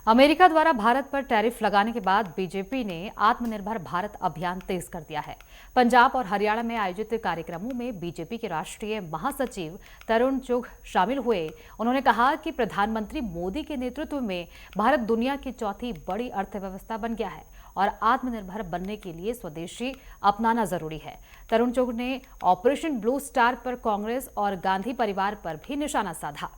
America द्वारा भारत पर tariff लगाने के बाद बीजेपी ने आत्मनिर्भर भारत अभियान तेज कर दिया है। पंजाब और हरियाणा में आयोजित कार्यक्रमों में बीजेपी के राष्ट्रीय महासचिव तरुण चुघ शामिल हुए। उन्होंने कहा कि प्रधानमंत्री मोदी के नेतृत्व में भारत दुनिया की चौथी बड़ी अर्थव्यवस्था बन गया है और आत्मनिर्भर बनने के लिए स्वदेशी अपनाना जरूरी है। तरुण चुघ ने ऑपरेशन ब्लू स्टार पर कांग्रेस और गांधी परिवार पर भी निशाना साधा।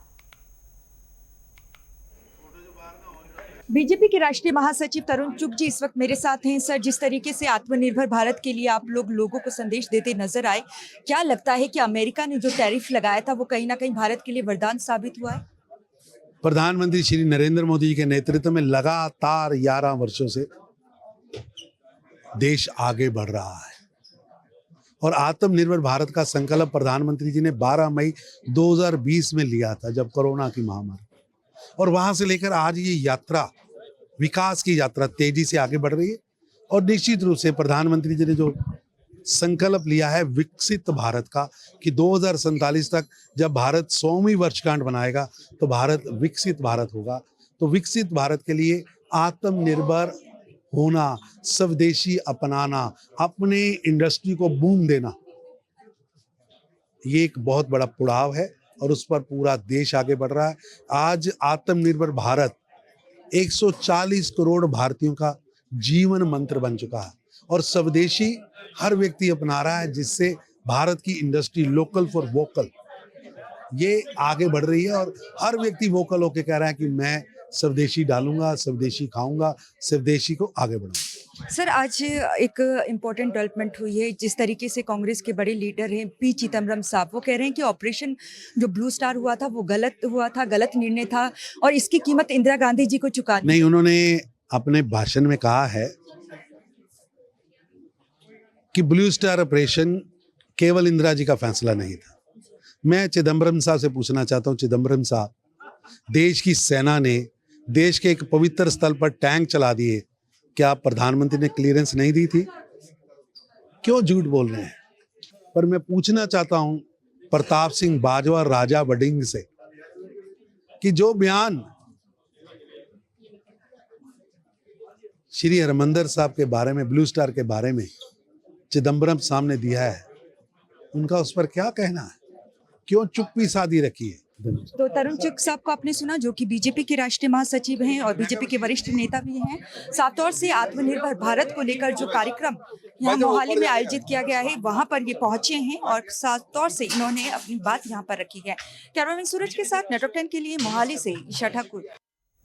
बीजेपी के राष्ट्रीय महासचिव तरुण चुघ जी इस वक्त मेरे साथ हैं। सर, जिस तरीके से आत्मनिर्भर भारत के लिए आप लोगों को संदेश देते नजर आए, क्या लगता है कि अमेरिका ने जो टैरिफ लगाया था वो कहीं ना कहीं भारत के लिए वरदान साबित हुआ है? प्रधानमंत्री श्री नरेंद्र मोदी जी के नेतृत्व में लगातार 11 वर्षों से देश आगे बढ़ रहा है और आत्मनिर्भर भारत का संकल्प प्रधानमंत्री जी ने 12 मई 2020 में लिया था, जब कोरोना की महामारी, और वहां से लेकर आज ये यात्रा, विकास की यात्रा तेजी से आगे बढ़ रही है। और निश्चित रूप से प्रधानमंत्री जी ने जो संकल्प लिया है विकसित भारत का कि 2047 तक जब भारत 100वीं वर्षगांठ बनाएगा तो भारत विकसित भारत होगा। तो विकसित भारत के लिए आत्मनिर्भर होना, स्वदेशी अपनाना, अपने इंडस्ट्री को बूम देना, ये एक बहुत बड़ा पड़ाव है और उस पर पूरा देश आगे बढ़ रहा है। आज आत्मनिर्भर भारत 140 करोड़ भारतीयों का जीवन मंत्र बन चुका है और स्वदेशी हर व्यक्ति अपना रहा है, जिससे भारत की इंडस्ट्री लोकल फॉर वोकल ये आगे बढ़ रही है और हर व्यक्ति वोकल होकर कह रहा है कि मैं स्वदेशी डालूंगा, स्वदेशी खाऊंगा, स्वदेशी को आगे बढ़ाऊंगा। सर, आज एक इम्पोर्टेंट डेवलपमेंट हुई है। जिस तरीके से कांग्रेस के बड़े लीडर हैं पी चिदम्बरम साहब, वो कह रहे हैं कि ऑपरेशन जो ब्लू स्टार हुआ था वो गलत हुआ था, गलत निर्णय था और इसकी कीमत इंदिरा गांधी जी को चुकानी। नहीं, उन्होंने अपने भाषण में कहा है कि ब्लू स्टार ऑपरेशन केवल इंदिरा जी का फैसला नहीं था। मैं चिदम्बरम साहब से पूछना चाहता हूं, चिदम्बरम साहब, देश की सेना ने देश के एक पवित्र स्थल पर टैंक चला दिए, क्या प्रधानमंत्री ने क्लियरेंस नहीं दी थी? क्यों झूठ बोल रहे हैं? पर मैं पूछना चाहता हूं प्रताप सिंह बाजवा, राजा वडिंग से, कि जो बयान श्री हरमंदिर साहब के बारे में, ब्लू स्टार के बारे में चिदम्बरम साहब ने दिया है, उनका उस पर क्या कहना है? क्यों चुप्पी साधी रखी है? तो तरुण चुघ साहब को आपने सुना, जो कि बीजेपी के राष्ट्रीय महासचिव हैं और बीजेपी के वरिष्ठ नेता भी हैं। साफ तौर से आत्मनिर्भर भारत को लेकर जो कार्यक्रम यहाँ मोहाली में आयोजित किया गया है वहां पर ये पहुंचे हैं और साफ तौर से इन्होंने अपनी बात यहाँ पर रखी है। कैमरामैन सूरज के साथ नेटवर्क 10 के लिए मोहाली से ईशा ठाकुर।